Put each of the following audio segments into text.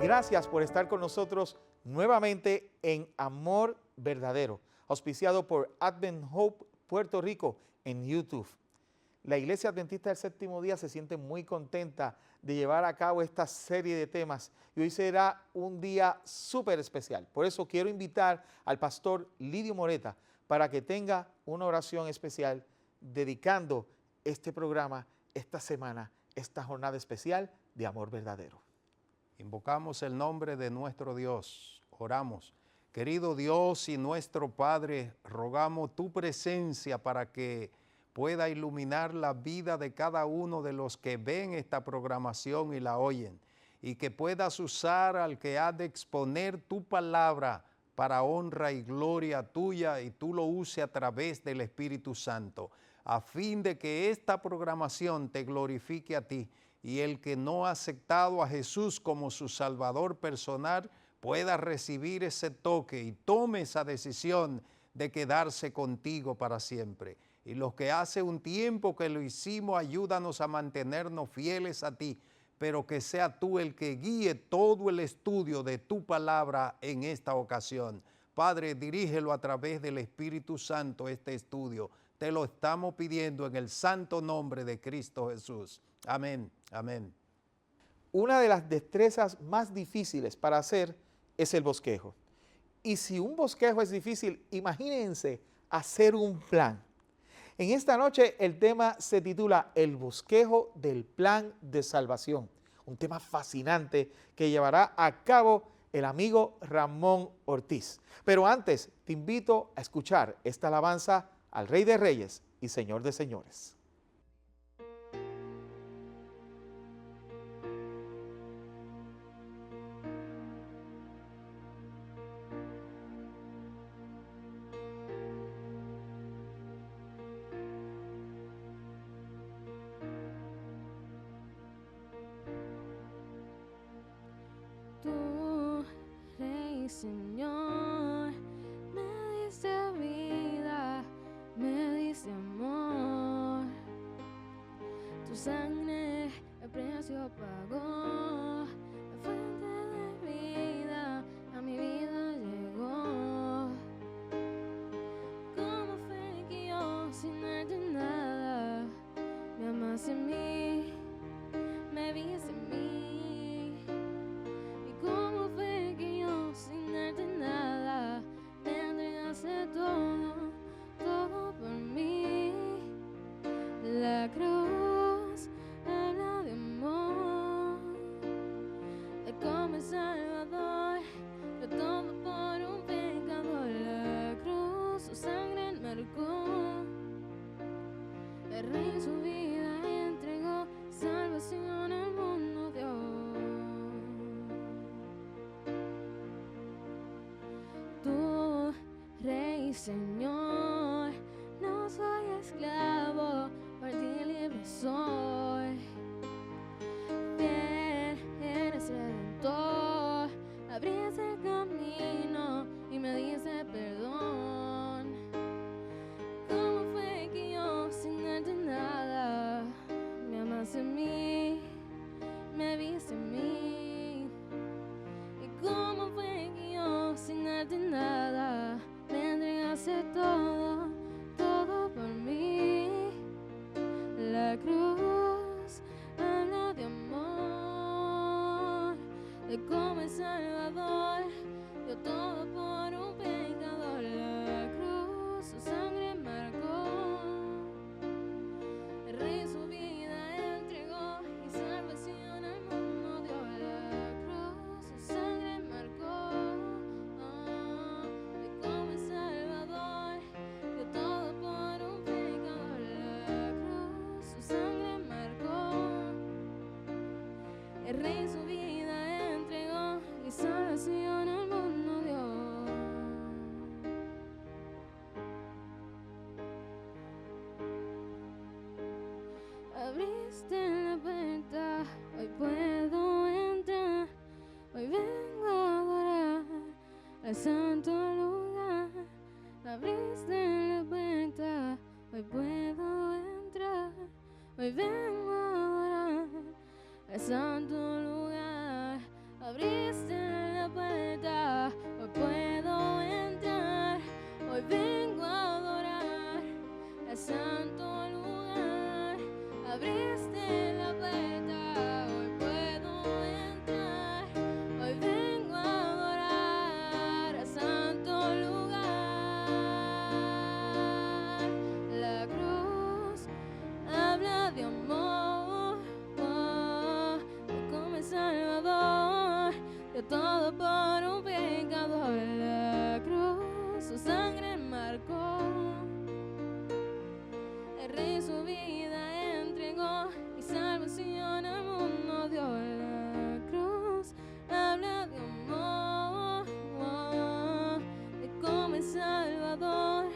Gracias por estar con nosotros nuevamente en Amor Verdadero, auspiciado por Advent Hope Puerto Rico en YouTube. La Iglesia Adventista del Séptimo Día se siente muy contenta de llevar a cabo esta serie de temas y hoy será un día súper especial. Por eso quiero invitar al pastor Lidio Moreta para que tenga una oración especial dedicando este programa, esta semana, esta jornada especial de Amor Verdadero. Invocamos el nombre de nuestro Dios, oramos. Querido Dios y nuestro Padre, rogamos tu presencia para que pueda iluminar la vida de cada uno de los que ven esta programación y la oyen, y que puedas usar al que ha de exponer tu palabra para honra y gloria tuya, y tú lo uses a través del Espíritu Santo, a fin de que esta programación te glorifique a ti, y el que no ha aceptado a Jesús como su Salvador personal pueda recibir ese toque y tome esa decisión de quedarse contigo para siempre. Y los que hace un tiempo que lo hicimos, ayúdanos a mantenernos fieles a ti, pero que sea tú el que guíe todo el estudio de tu palabra en esta ocasión. Padre, dirígelo a través del Espíritu Santo este estudio. Te lo estamos pidiendo en el santo nombre de Cristo Jesús. Amén, amén. Una de las destrezas más difíciles para hacer es el bosquejo. Y si un bosquejo es difícil, imagínense hacer un plan. En esta noche el tema se titula El bosquejo del plan de salvación. Un tema fascinante que llevará a cabo el amigo Ramón Ortiz. Pero antes te invito a escuchar esta alabanza al Rey de Reyes y Señor de Señores. Tú, Rey Señor, me diste vida, me diste amor. Tu sangre el precio pagó, la fuente de vida a mi vida llegó. ¿Cómo fue que yo sin darte nada me amaste en mí, me viste en mí? ¿Cómo fue que yo sin darte nada me entregaste todo, todo por mí? La cruz habla de amor, de cómo el Salvador dio todo por un pecador. La cruz su sangre marcó, el Rey su vida entregó, salvación al mundo dio. Tú, Rey Señor, no soy esclavo, por ti libre soy. Fiel eres Redentor, abriste el camino y me diste perdón. ¿Cómo fue que yo sin darte nada me amaste en mí, me viste en mí? ¿Y cómo fue que yo sin darte nada me entregaste todo, todo por mí? La cruz habla de amor, de cómo el Salvador dio todo por un pecador. La cruz su sangre marcó, el Rey su vida entregó y salvación al mundo dio. La cruz su sangre marcó, de cómo el Salvador dio todo por un pecador. La cruz su sangre marcó, el Rey su vida entregó y salvación al mundo dio. Abriste la puerta, hoy puedo entrar, hoy vengo a adorar al santo lugar. Abriste la puerta, hoy puedo entrar, hoy vengo a adorar al santo lugar. Abriste todo por un pecador. La cruz, su sangre marcó. El Rey su vida entregó y salvación al mundo dio. La cruz habla de amor, de cómo el Salvador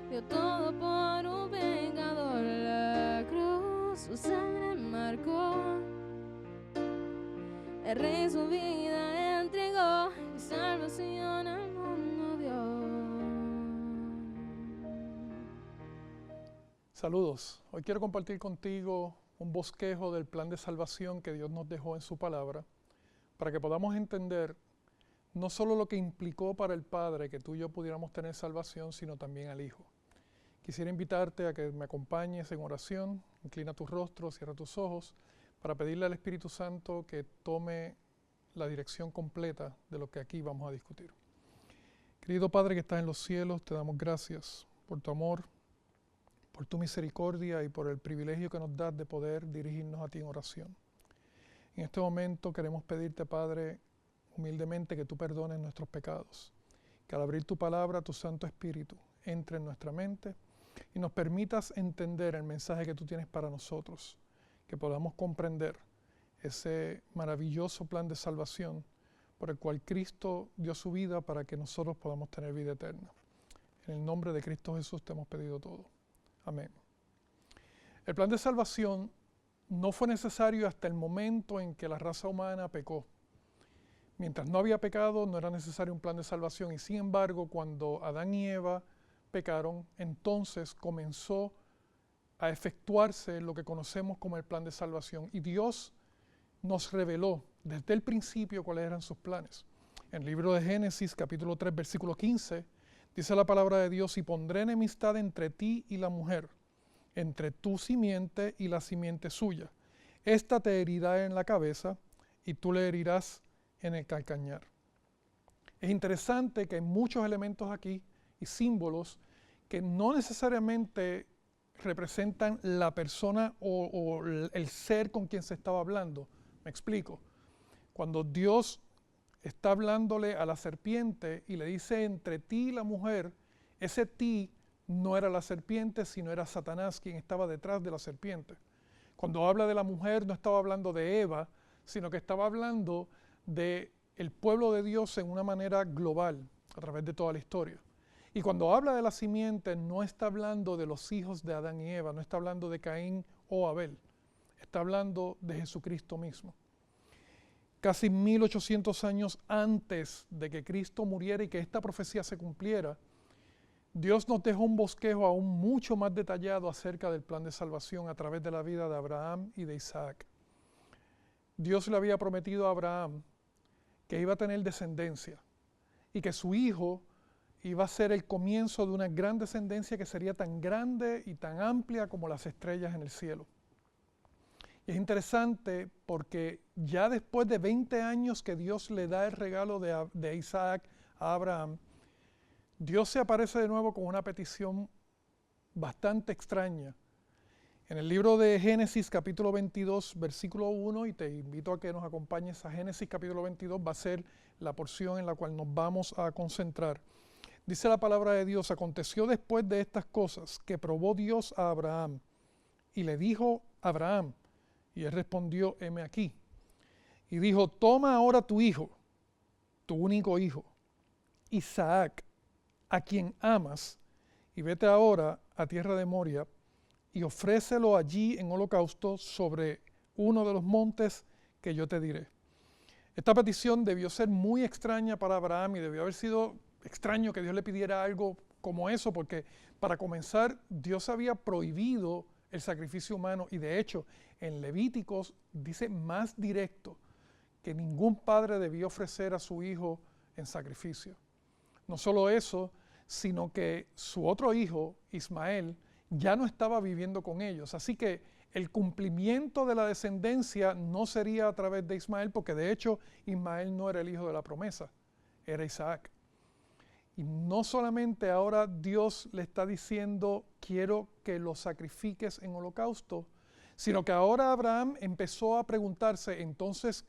dio todo por un pecador. La cruz, su sangre marcó. El Rey su vida entregó y salvación al mundo dio. Saludos. Hoy quiero compartir contigo un bosquejo del plan de salvación que Dios nos dejó en su palabra para que podamos entender no solo lo que implicó para el Padre que tú y yo pudiéramos tener salvación, sino también al Hijo. Quisiera invitarte a que me acompañes en oración, inclina tu rostro, cierra tus ojos, para pedirle al Espíritu Santo que tome la dirección completa de lo que aquí vamos a discutir. Querido Padre que estás en los cielos, te damos gracias por tu amor, por tu misericordia y por el privilegio que nos das de poder dirigirnos a ti en oración. En este momento queremos pedirte, Padre, humildemente que tú perdones nuestros pecados, que al abrir tu palabra, tu Santo Espíritu entre en nuestra mente y nos permitas entender el mensaje que tú tienes para nosotros, que podamos comprender ese maravilloso plan de salvación por el cual Cristo dio su vida para que nosotros podamos tener vida eterna. En el nombre de Cristo Jesús te hemos pedido todo. Amén. El plan de salvación no fue necesario hasta el momento en que la raza humana pecó. Mientras no había pecado, no era necesario un plan de salvación, y sin embargo, cuando Adán y Eva pecaron, entonces comenzó a efectuarse lo que conocemos como el plan de salvación, y Dios nos reveló desde el principio cuáles eran sus planes. En el libro de Génesis, capítulo 3, versículo 15, dice la palabra de Dios: y pondré enemistad entre ti y la mujer, entre tu simiente y la simiente suya. Esta te herirá en la cabeza y tú le herirás en el calcañar. Es interesante que hay muchos elementos aquí y símbolos que no necesariamente representan la persona o el ser con quien se estaba hablando. Me explico. Cuando Dios está hablándole a la serpiente y le dice entre ti y la mujer, ese ti no era la serpiente, sino era Satanás quien estaba detrás de la serpiente. Cuando habla de la mujer, no estaba hablando de Eva, sino que estaba hablando del pueblo de Dios en una manera global, a través de toda la historia. Y cuando habla de la simiente, no está hablando de los hijos de Adán y Eva, no está hablando de Caín o Abel, está hablando de Jesucristo mismo. Casi 1800 años antes de que Cristo muriera y que esta profecía se cumpliera, Dios nos dejó un bosquejo aún mucho más detallado acerca del plan de salvación a través de la vida de Abraham y de Isaac. Dios le había prometido a Abraham que iba a tener descendencia y que su hijo iba a ser el comienzo de una gran descendencia que sería tan grande y tan amplia como las estrellas en el cielo. Y es interesante porque ya después de 20 años que Dios le da el regalo de Isaac a Abraham, Dios se aparece de nuevo con una petición bastante extraña. En el libro de Génesis capítulo 22, versículo 1, y te invito a que nos acompañes a Génesis capítulo 22, va a ser la porción en la cual nos vamos a concentrar. Dice la palabra de Dios: aconteció después de estas cosas que probó Dios a Abraham y le dijo a Abraham, y él respondió: heme aquí. Y dijo: toma ahora tu hijo, tu único hijo, Isaac, a quien amas, y vete ahora a tierra de Moria y ofrécelo allí en holocausto sobre uno de los montes que yo te diré. Esta petición debió ser muy extraña para Abraham y debió haber sido extraño que Dios le pidiera algo como eso, porque para comenzar Dios había prohibido el sacrificio humano, y de hecho en Levíticos dice más directo que ningún padre debía ofrecer a su hijo en sacrificio. No solo eso, sino que su otro hijo, Ismael, ya no estaba viviendo con ellos. Así que el cumplimiento de la descendencia no sería a través de Ismael, porque de hecho Ismael no era el hijo de la promesa, era Isaac. Y no solamente ahora Dios le está diciendo: quiero que lo sacrifiques en holocausto, sino que ahora Abraham empezó a preguntarse: entonces,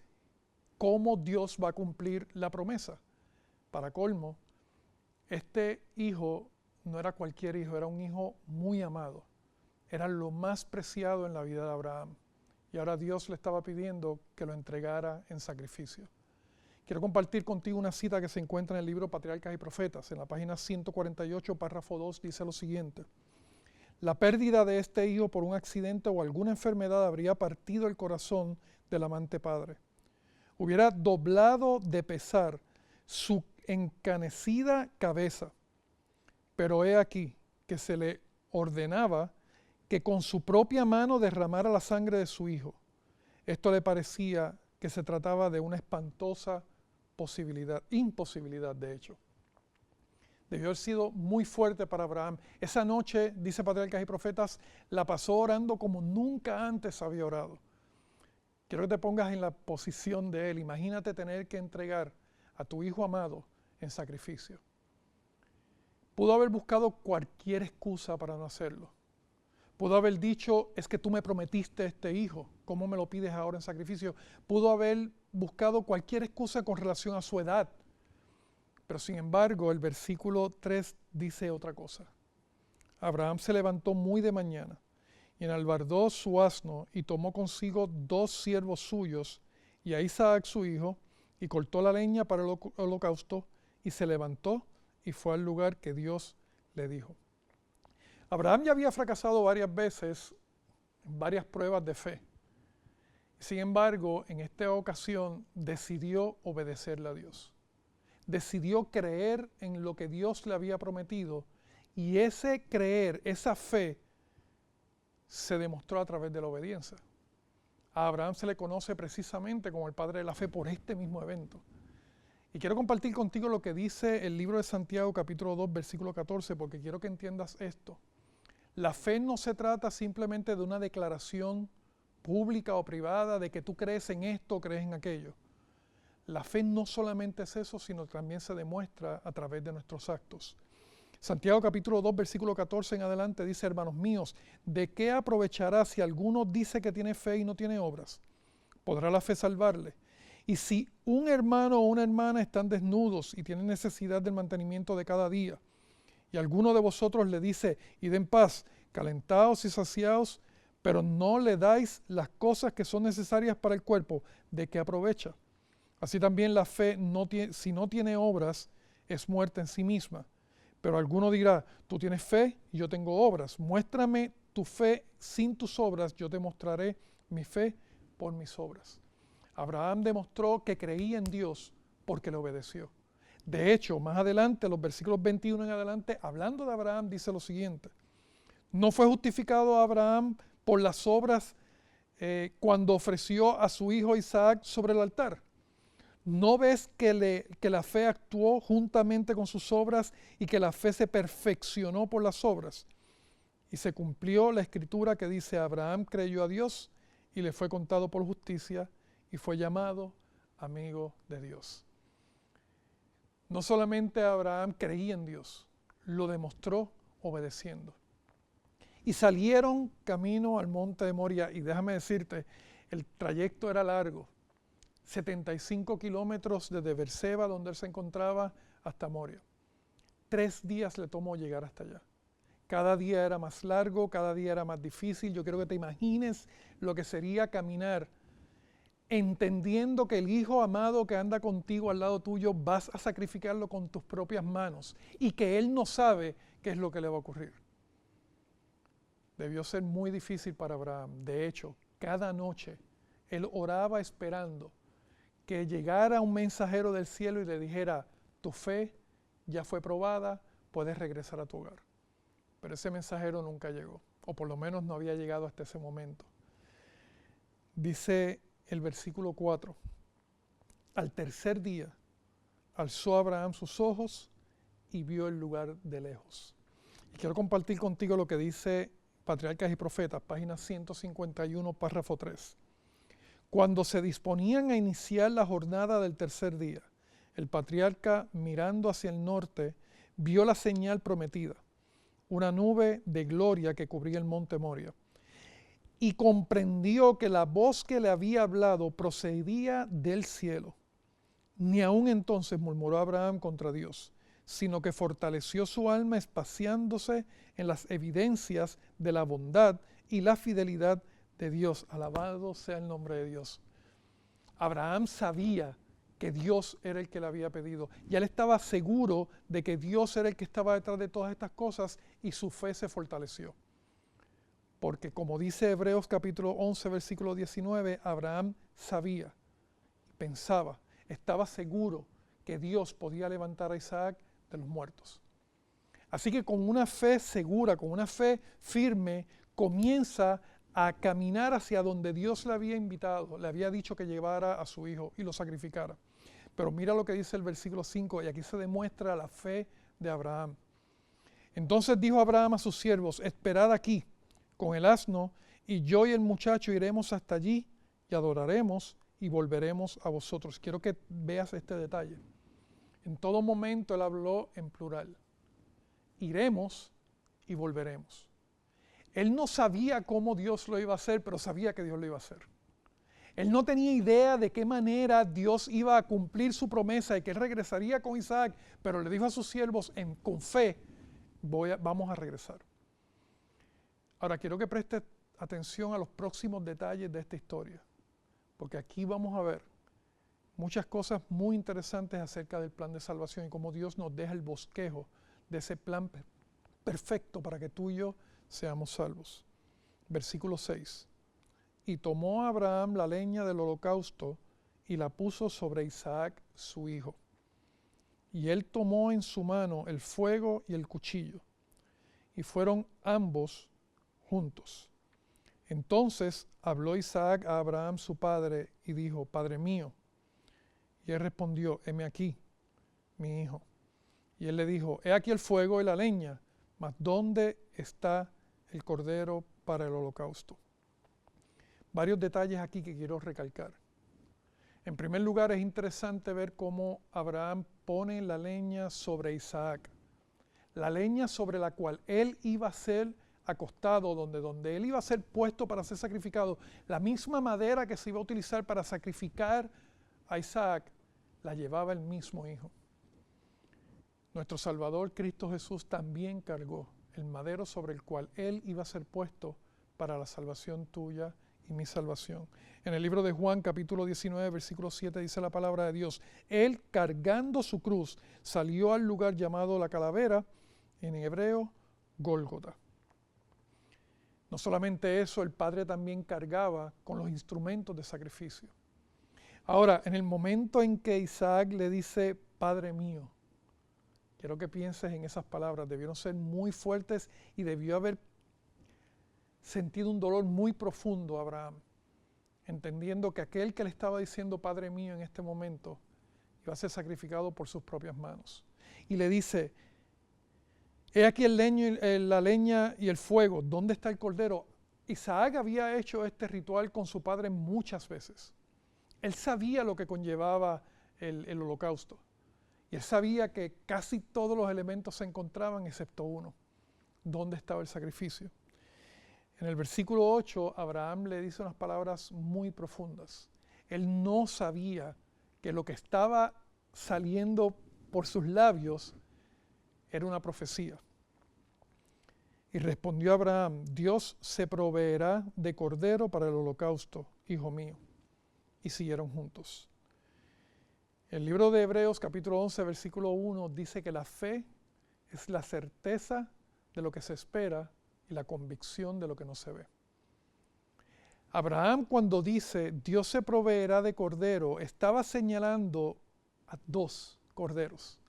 cómo Dios va a cumplir la promesa. Para colmo, este hijo no era cualquier hijo, era un hijo muy amado. Era lo más preciado en la vida de Abraham. Y ahora Dios le estaba pidiendo que lo entregara en sacrificio. Quiero compartir contigo una cita que se encuentra en el libro Patriarcas y Profetas. En la página 148, párrafo 2, dice lo siguiente: la pérdida de este hijo por un accidente o alguna enfermedad habría partido el corazón del amante padre. Hubiera doblado de pesar su encanecida cabeza. Pero he aquí que se le ordenaba que con su propia mano derramara la sangre de su hijo. Esto le parecía que se trataba de una espantosa imposibilidad de hecho. Debió haber sido muy fuerte para Abraham. Esa noche, dice Patriarcas y Profetas, la pasó orando como nunca antes había orado. Quiero que te pongas en la posición de él. Imagínate tener que entregar a tu hijo amado en sacrificio. Pudo haber buscado cualquier excusa para no hacerlo. Pudo haber dicho, es que tú me prometiste este hijo, ¿cómo me lo pides ahora en sacrificio? Pudo haber buscado cualquier excusa con relación a su edad. Pero sin embargo, el versículo 3 dice otra cosa. Abraham se levantó muy de mañana y enalbardó su asno y tomó consigo 2 siervos suyos y a Isaac su hijo y cortó la leña para el holocausto y se levantó y fue al lugar que Dios le dijo. Abraham ya había fracasado varias veces en varias pruebas de fe. Sin embargo, en esta ocasión decidió obedecerle a Dios. Decidió creer en lo que Dios le había prometido y ese creer, esa fe, se demostró a través de la obediencia. A Abraham se le conoce precisamente como el padre de la fe por este mismo evento. Y quiero compartir contigo lo que dice el libro de Santiago, capítulo 2, versículo 14, porque quiero que entiendas esto. La fe no se trata simplemente de una declaración pública o privada de que tú crees en esto o crees en aquello. La fe no solamente es eso, sino también se demuestra a través de nuestros actos. Santiago capítulo 2, versículo 14 en adelante dice: hermanos míos, ¿de qué aprovechará si alguno dice que tiene fe y no tiene obras? ¿Podrá la fe salvarle? Y si un hermano o una hermana están desnudos y tienen necesidad del mantenimiento de cada día, y alguno de vosotros le dice, id en paz, calentaos y saciaos, pero no le dais las cosas que son necesarias para el cuerpo, ¿de qué aprovecha? Así también la fe, si no tiene obras, es muerta en sí misma. Pero alguno dirá, tú tienes fe y yo tengo obras. Muéstrame tu fe sin tus obras, yo te mostraré mi fe por mis obras. Abraham demostró que creía en Dios porque le obedeció. De hecho, más adelante, los versículos 21 en adelante, hablando de Abraham, dice lo siguiente: no fue justificado Abraham por las obras cuando ofreció a su hijo Isaac sobre el altar. ¿No ves que la fe actuó juntamente con sus obras y que la fe se perfeccionó por las obras? Y se cumplió la escritura que dice, Abraham creyó a Dios y le fue contado por justicia y fue llamado amigo de Dios. No solamente Abraham creía en Dios, lo demostró obedeciendo. Y salieron camino al monte de Moria, y déjame decirte, el trayecto era largo, 75 kilómetros desde Beerseba, donde él se encontraba, hasta Moria. 3 días le tomó llegar hasta allá. Cada día era más largo, cada día era más difícil. Yo quiero que te imagines lo que sería caminar entendiendo que el hijo amado que anda contigo al lado tuyo vas a sacrificarlo con tus propias manos y que él no sabe qué es lo que le va a ocurrir. Debió ser muy difícil para Abraham. De hecho, cada noche él oraba esperando que llegara un mensajero del cielo y le dijera, tu fe ya fue probada, puedes regresar a tu hogar. Pero ese mensajero nunca llegó, o por lo menos no había llegado hasta ese momento. Dice el versículo 4, al tercer día alzó Abraham sus ojos y vio el lugar de lejos. Y quiero compartir contigo lo que dice Patriarcas y Profetas, página 151, párrafo 3. Cuando se disponían a iniciar la jornada del tercer día, el patriarca, mirando hacia el norte, vio la señal prometida, una nube de gloria que cubría el monte Moria. y comprendió que la voz que le había hablado procedía del cielo. Ni aun entonces murmuró Abraham contra Dios, sino que fortaleció su alma espaciándose en las evidencias de la bondad y la fidelidad de Dios. Alabado sea el nombre de Dios. Abraham sabía que Dios era el que le había pedido. Y él estaba seguro de que Dios era el que estaba detrás de todas estas cosas y su fe se fortaleció. Porque como dice Hebreos capítulo 11, versículo 19, Abraham sabía, pensaba, estaba seguro que Dios podía levantar a Isaac de los muertos. Así que con una fe segura, con una fe firme, comienza a caminar hacia donde Dios le había invitado, le había dicho que llevara a su hijo y lo sacrificara. Pero mira lo que dice el versículo 5, y aquí se demuestra la fe de Abraham. Entonces dijo Abraham a sus siervos, esperad aquí con el asno, y yo y el muchacho iremos hasta allí y adoraremos y volveremos a vosotros. Quiero que veas este detalle. En todo momento él habló en plural. Iremos y volveremos. Él no sabía cómo Dios lo iba a hacer, pero sabía que Dios lo iba a hacer. Él no tenía idea de qué manera Dios iba a cumplir su promesa y que él regresaría con Isaac, pero le dijo a sus siervos con fe, vamos a regresar. Ahora quiero que prestes atención a los próximos detalles de esta historia, porque aquí vamos a ver muchas cosas muy interesantes acerca del plan de salvación y cómo Dios nos deja el bosquejo de ese plan perfecto para que tú y yo seamos salvos. Versículo 6. Y tomó Abraham la leña del holocausto y la puso sobre Isaac su hijo. Y él tomó en su mano el fuego y el cuchillo, y fueron ambos juntos. Entonces habló Isaac a Abraham su padre y dijo, Padre mío. Y él respondió, heme aquí, mi hijo. Y él le dijo, he aquí el fuego y la leña, mas ¿dónde está el cordero para el holocausto? Varios detalles aquí que quiero recalcar. En primer lugar, es interesante ver cómo Abraham pone la leña sobre Isaac. La leña sobre la cual él iba a ser acostado, donde él iba a ser puesto para ser sacrificado. La misma madera que se iba a utilizar para sacrificar a Isaac, la llevaba el mismo hijo. Nuestro Salvador Cristo Jesús también cargó el madero sobre el cual él iba a ser puesto para la salvación tuya y mi salvación. En el libro de Juan, capítulo 19, versículo 7, dice la palabra de Dios, él cargando su cruz salió al lugar llamado la calavera, en hebreo, Gólgota. No solamente eso, el Padre también cargaba con los instrumentos de sacrificio. Ahora, en el momento en que Isaac le dice, Padre mío, quiero que pienses en esas palabras, debieron ser muy fuertes y debió haber sentido un dolor muy profundo Abraham, entendiendo que aquel que le estaba diciendo Padre mío en este momento iba a ser sacrificado por sus propias manos. Y le dice, he aquí la leña y el fuego, ¿dónde está el cordero? Isaac había hecho este ritual con su padre muchas veces. Él sabía lo que conllevaba el holocausto. Y él sabía que casi todos los elementos se encontraban excepto uno. ¿Dónde estaba el sacrificio? En el versículo 8, Abraham le dice unas palabras muy profundas. Él no sabía que lo que estaba saliendo por sus labios era una profecía. Y respondió Abraham, Dios se proveerá de cordero para el holocausto, hijo mío. Y siguieron juntos. El libro de Hebreos, capítulo 11, versículo 1, dice que la fe es la certeza de lo que se espera y la convicción de lo que no se ve. Abraham, cuando dice Dios se proveerá de cordero, estaba señalando a dos corderos.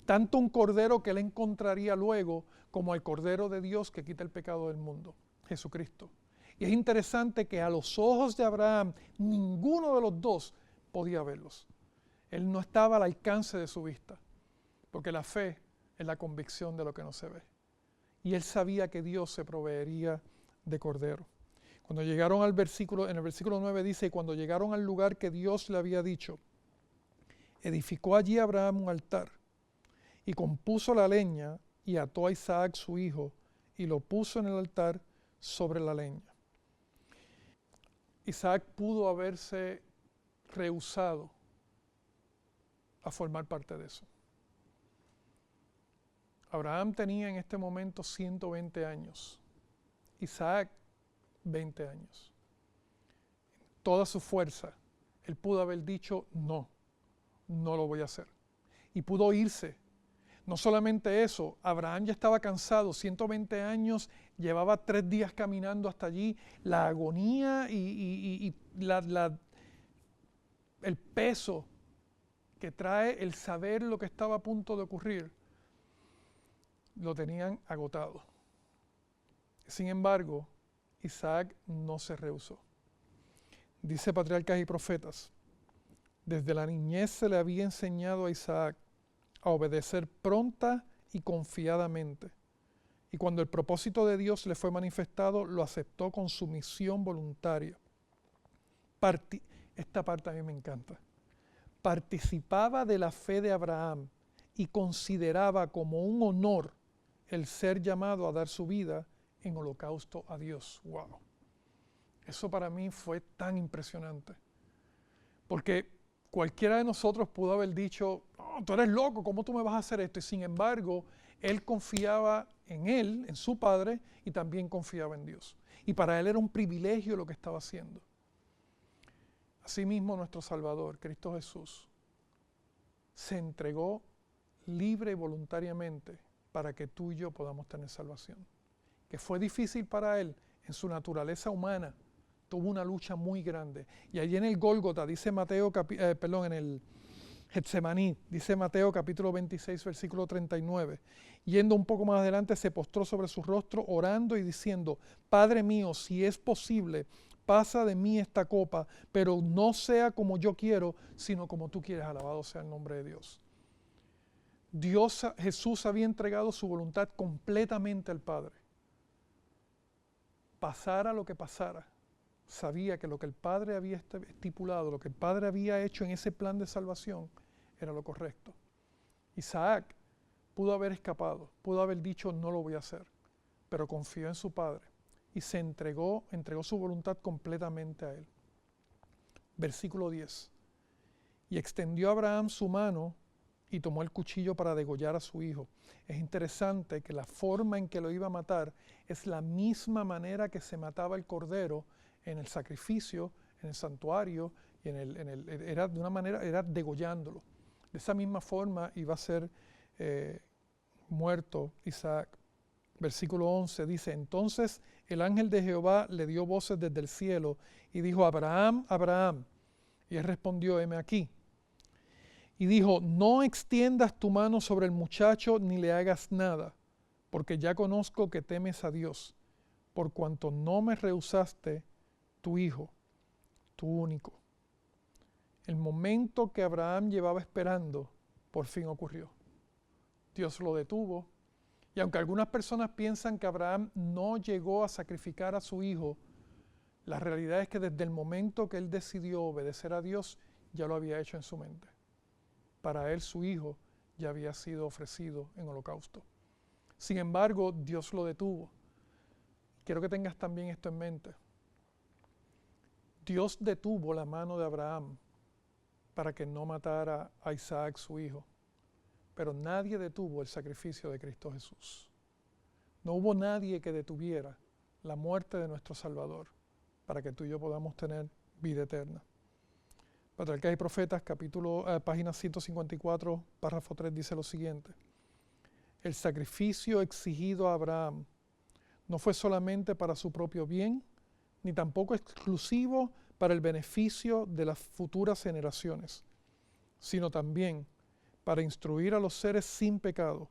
Tanto un cordero que él encontraría luego, como el cordero de Dios que quita el pecado del mundo, Jesucristo. Y es interesante que a los ojos de Abraham, ninguno de los dos podía verlos. Él no estaba al alcance de su vista, porque la fe es la convicción de lo que no se ve. Y él sabía que Dios se proveería de cordero. Cuando llegaron al versículo, en el versículo 9 dice, y cuando llegaron al lugar que Dios le había dicho, edificó allí Abraham un altar, y compuso la leña, y ató a Isaac su hijo, y lo puso en el altar sobre la leña. Isaac pudo haberse rehusado a formar parte de eso. Abraham tenía en este momento 120 años, Isaac 20 años. Toda su fuerza, él pudo haber dicho no, no lo voy a hacer. Y pudo irse. No solamente eso, Abraham ya estaba cansado, 120 años, llevaba 3 días caminando hasta allí, la agonía y el peso que trae el saber lo que estaba a punto de ocurrir, lo tenían agotado. Sin embargo, Isaac no se rehusó. Dice Patriarcas y Profetas, desde la niñez se le había enseñado a Isaac a obedecer pronta y confiadamente. Y cuando el propósito de Dios le fue manifestado, lo aceptó con sumisión voluntaria. Esta parte a mí me encanta. Participaba de la fe de Abraham y consideraba como un honor el ser llamado a dar su vida en holocausto a Dios. ¡Wow! Eso para mí fue tan impresionante. Porque cualquiera de nosotros pudo haber dicho, oh, tú eres loco, ¿cómo tú me vas a hacer esto? Y sin embargo, él confiaba en él, en su padre, y también confiaba en Dios. Y para él era un privilegio lo que estaba haciendo. Asimismo, nuestro Salvador, Cristo Jesús, se entregó libre y voluntariamente para que tú y yo podamos tener salvación. Que fue difícil para él en su naturaleza humana, tuvo una lucha muy grande. Y allí en el Gólgota, dice Mateo, en el Getsemaní, dice Mateo capítulo 26, versículo 39, yendo un poco más adelante, se postró sobre su rostro orando y diciendo, Padre mío, si es posible, pasa de mí esta copa, pero no sea como yo quiero, sino como tú quieres. Alabado sea el nombre de Dios. Jesús había entregado su voluntad completamente al Padre. Pasara lo que pasara, sabía que lo que el Padre había estipulado, lo que el Padre había hecho en ese plan de salvación, era lo correcto. Isaac pudo haber escapado, pudo haber dicho no lo voy a hacer, pero confió en su Padre y se entregó su voluntad completamente a él. Versículo 10. Y extendió Abraham su mano y tomó el cuchillo para degollar a su hijo. Es interesante que la forma en que lo iba a matar es la misma manera que se mataba el cordero en el sacrificio, en el santuario, y era de una manera, era degollándolo. De esa misma forma iba a ser muerto Isaac. Versículo 11 dice, entonces el ángel de Jehová le dio voces desde el cielo y dijo, Abraham, Abraham. Y él respondió, heme aquí. Y dijo, no extiendas tu mano sobre el muchacho ni le hagas nada, porque ya conozco que temes a Dios, por cuanto no me rehusaste tu hijo, tu único. El momento que Abraham llevaba esperando, por fin ocurrió. Dios lo detuvo, y aunque algunas personas piensan que Abraham no llegó a sacrificar a su hijo, la realidad es que desde el momento que él decidió obedecer a Dios, ya lo había hecho en su mente. Para él su hijo ya había sido ofrecido en holocausto. Sin embargo, Dios lo detuvo. Quiero que tengas también esto en mente. Dios detuvo la mano de Abraham para que no matara a Isaac, su hijo. Pero nadie detuvo el sacrificio de Cristo Jesús. No hubo nadie que detuviera la muerte de nuestro Salvador para que tú y yo podamos tener vida eterna. Patriarcas y Profetas, página 154, párrafo 3, dice lo siguiente. El sacrificio exigido a Abraham no fue solamente para su propio bien, ni tampoco exclusivo para el beneficio de las futuras generaciones, sino también para instruir a los seres sin pecado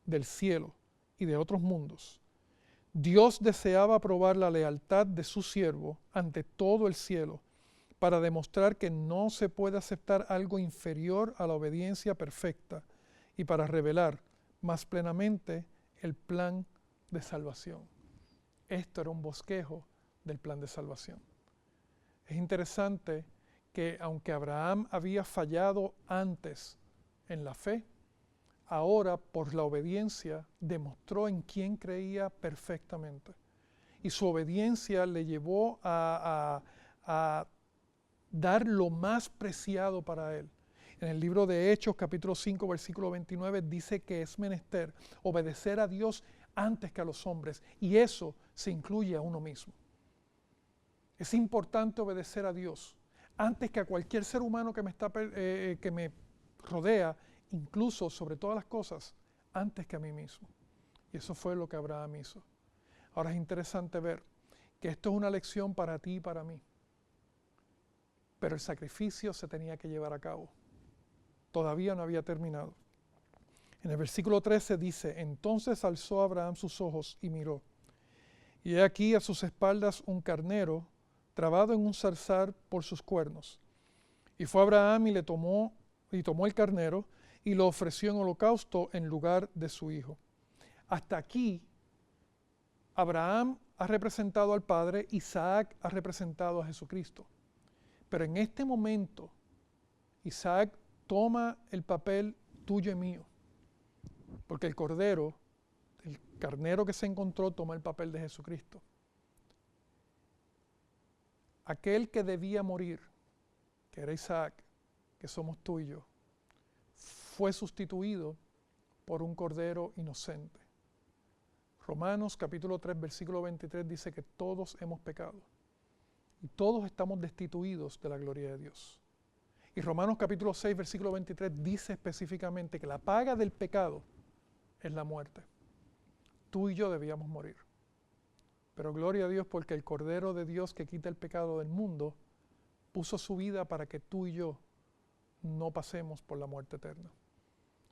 del cielo y de otros mundos. Dios deseaba probar la lealtad de su siervo ante todo el cielo, para demostrar que no se puede aceptar algo inferior a la obediencia perfecta y para revelar más plenamente el plan de salvación. Esto era un bosquejo del plan de salvación. Es interesante que aunque Abraham había fallado antes en la fe, ahora por la obediencia demostró en quién creía perfectamente. Y su obediencia le llevó a a dar lo más preciado para él. En el libro de Hechos, capítulo 5, versículo 29, dice que es menester obedecer a Dios antes que a los hombres, y eso se incluye a uno mismo. Es importante obedecer a Dios antes que a cualquier ser humano que me rodea, incluso sobre todas las cosas, antes que a mí mismo. Y eso fue lo que Abraham hizo. Ahora es interesante ver que esto es una lección para ti y para mí. Pero el sacrificio se tenía que llevar a cabo. Todavía no había terminado. En el versículo 13 dice, entonces alzó Abraham sus ojos y miró. Y he aquí a sus espaldas un carnero trabado en un zarzal por sus cuernos. Y fue Abraham y tomó el carnero y lo ofreció en holocausto en lugar de su hijo. Hasta aquí, Abraham ha representado al Padre, Isaac ha representado a Jesucristo. Pero en este momento, Isaac toma el papel tuyo y mío, porque el carnero que se encontró, toma el papel de Jesucristo. Aquel que debía morir, que era Isaac, que somos tú y yo, fue sustituido por un cordero inocente. Romanos capítulo 3, versículo 23 dice que todos hemos pecado y todos estamos destituidos de la gloria de Dios. Y Romanos capítulo 6, versículo 23 dice específicamente que la paga del pecado es la muerte. Tú y yo debíamos morir. Pero gloria a Dios porque el Cordero de Dios que quita el pecado del mundo puso su vida para que tú y yo no pasemos por la muerte eterna.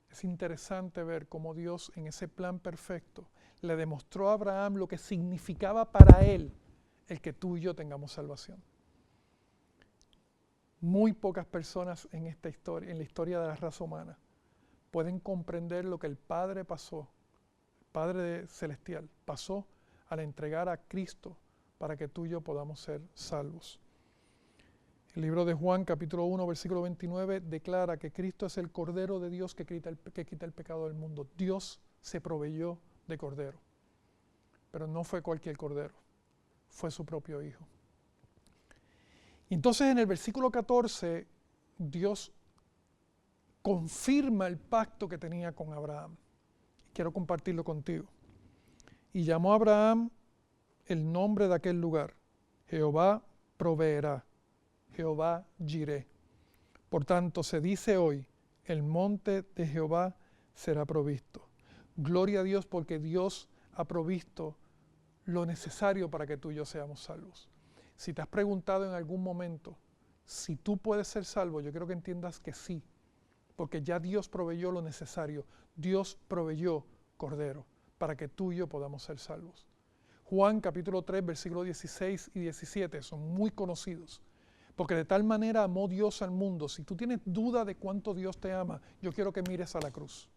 Es interesante ver cómo Dios en ese plan perfecto le demostró a Abraham lo que significaba para él el que tú y yo tengamos salvación. Muy pocas personas en esta historia, en la historia de la raza humana, pueden comprender lo que el Padre pasó, el Padre Celestial pasó al entregar a Cristo para que tú y yo podamos ser salvos. El libro de Juan, capítulo 1, versículo 29, declara que Cristo es el Cordero de Dios que quita el pecado del mundo. Dios se proveyó de Cordero, pero no fue cualquier Cordero, fue su propio Hijo. Entonces en el versículo 14, Dios confirma el pacto que tenía con Abraham. Quiero compartirlo contigo. Y llamó a Abraham el nombre de aquel lugar, Jehová proveerá, Jehová Jireh. Por tanto, se dice hoy, el monte de Jehová será provisto. Gloria a Dios porque Dios ha provisto lo necesario para que tú y yo seamos salvos. Si te has preguntado en algún momento si tú puedes ser salvo, yo quiero que entiendas que sí, porque ya Dios proveyó lo necesario. Dios proveyó Cordero para que tú y yo podamos ser salvos. Juan capítulo 3, versículos 16 y 17 son muy conocidos. Porque de tal manera amó Dios al mundo. Si tú tienes duda de cuánto Dios te ama, yo quiero que mires a la cruz.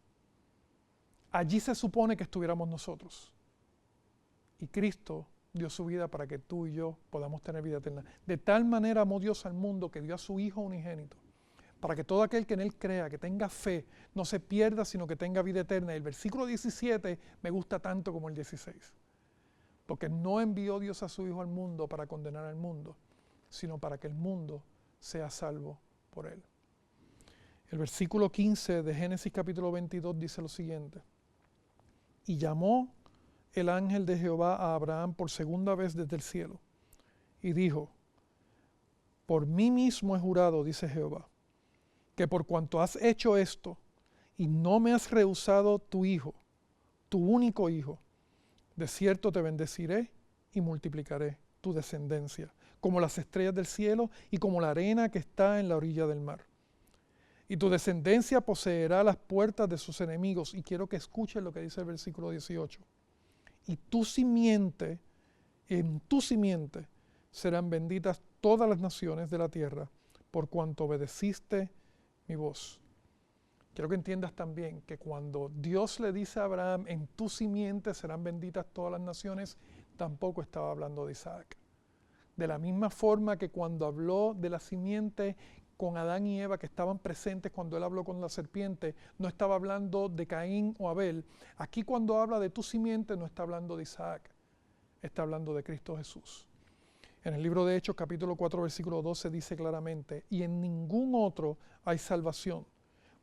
Allí se supone que estuviéramos nosotros. Y Cristo dio su vida para que tú y yo podamos tener vida eterna. De tal manera amó Dios al mundo que dio a su Hijo unigénito, para que todo aquel que en Él crea, que tenga fe, no se pierda, sino que tenga vida eterna. Y el versículo 17 me gusta tanto como el 16. Porque no envió Dios a su Hijo al mundo para condenar al mundo, sino para que el mundo sea salvo por Él. El versículo 15 de Génesis capítulo 22 dice lo siguiente. Y llamó el ángel de Jehová a Abraham por segunda vez desde el cielo, y dijo, por mí mismo he jurado, dice Jehová, que por cuanto has hecho esto, y no me has rehusado tu hijo, tu único hijo, de cierto te bendeciré y multiplicaré tu descendencia, como las estrellas del cielo y como la arena que está en la orilla del mar. Y tu descendencia poseerá las puertas de sus enemigos. Y quiero que escuches lo que dice el versículo 18. Y en tu simiente serán benditas todas las naciones de la tierra, por cuanto obedeciste mi voz. Quiero que entiendas también que cuando Dios le dice a Abraham, en tu simiente serán benditas todas las naciones, tampoco estaba hablando de Isaac. De la misma forma que cuando habló de la simiente con Adán y Eva que estaban presentes cuando él habló con la serpiente, no estaba hablando de Caín o Abel. Aquí cuando habla de tu simiente no está hablando de Isaac, está hablando de Cristo Jesús. En el libro de Hechos, capítulo 4, versículo 12, dice claramente, y en ningún otro hay salvación,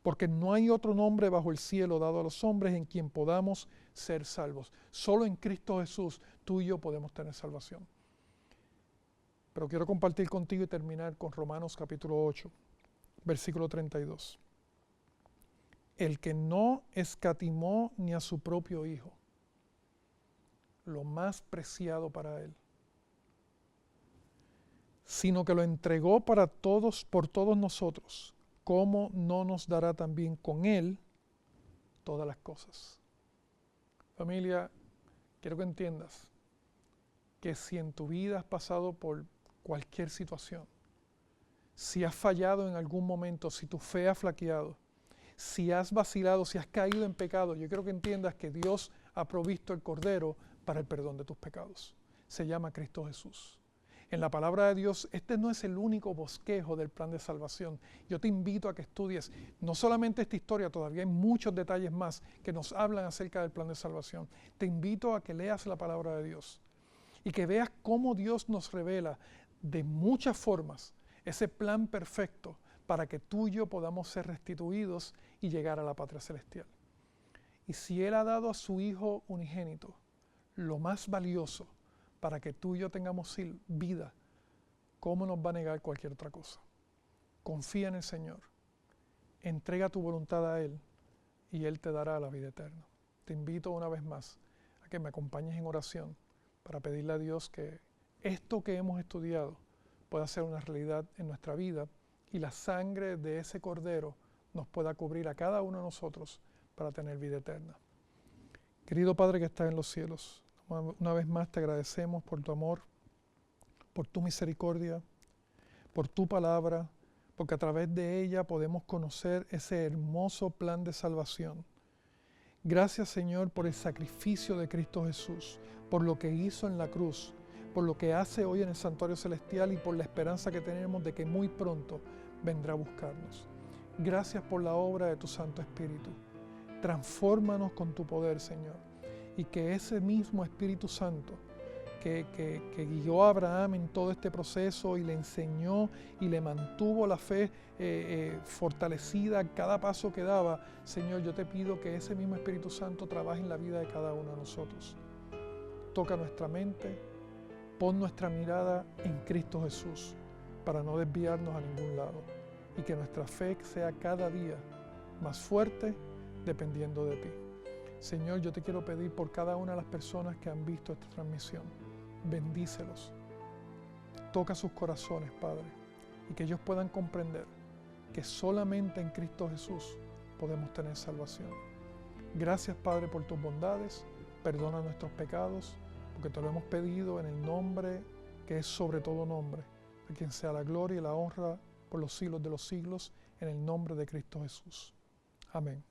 porque no hay otro nombre bajo el cielo dado a los hombres en quien podamos ser salvos. Solo en Cristo Jesús tú y yo podemos tener salvación. Pero quiero compartir contigo y terminar con Romanos capítulo 8, versículo 32. El que no escatimó ni a su propio Hijo, lo más preciado para él, sino que lo entregó por todos nosotros, ¿cómo no nos dará también con él todas las cosas? Familia, quiero que entiendas que si en tu vida has pasado por cualquier situación, si has fallado en algún momento, si tu fe ha flaqueado, si has vacilado, si has caído en pecado, yo quiero que entiendas que Dios ha provisto el Cordero para el perdón de tus pecados. Se llama Cristo Jesús. En la palabra de Dios, este no es el único bosquejo del plan de salvación. Yo te invito a que estudies no solamente esta historia, todavía hay muchos detalles más que nos hablan acerca del plan de salvación. Te invito a que leas la palabra de Dios y que veas cómo Dios nos revela de muchas formas ese plan perfecto para que tú y yo podamos ser restituidos y llegar a la patria celestial. Y si Él ha dado a su Hijo unigénito, lo más valioso, para que tú y yo tengamos vida, ¿cómo nos va a negar cualquier otra cosa? Confía en el Señor, entrega tu voluntad a Él y Él te dará la vida eterna. Te invito una vez más a que me acompañes en oración para pedirle a Dios que esto que hemos estudiado pueda ser una realidad en nuestra vida y la sangre de ese Cordero nos pueda cubrir a cada uno de nosotros para tener vida eterna. Querido Padre que estás en los cielos, una vez más te agradecemos por tu amor, por tu misericordia, por tu palabra, porque a través de ella podemos conocer ese hermoso plan de salvación. Gracias, Señor, por el sacrificio de Cristo Jesús, por lo que hizo en la cruz, por lo que hace hoy en el santuario celestial y por la esperanza que tenemos de que muy pronto vendrá a buscarnos. Gracias por la obra de tu Santo Espíritu. Transfórmanos con tu poder, Señor. Y que ese mismo Espíritu Santo que guió a Abraham en todo este proceso y le enseñó y le mantuvo la fe fortalecida a cada paso que daba, Señor, yo te pido que ese mismo Espíritu Santo trabaje en la vida de cada uno de nosotros. Toca nuestra mente, pon nuestra mirada en Cristo Jesús para no desviarnos a ningún lado y que nuestra fe sea cada día más fuerte dependiendo de ti. Señor, yo te quiero pedir por cada una de las personas que han visto esta transmisión. Bendícelos. Toca sus corazones, Padre, y que ellos puedan comprender que solamente en Cristo Jesús podemos tener salvación. Gracias, Padre, por tus bondades. Perdona nuestros pecados, porque te lo hemos pedido en el nombre que es sobre todo nombre, a quien sea la gloria y la honra por los siglos de los siglos, en el nombre de Cristo Jesús. Amén.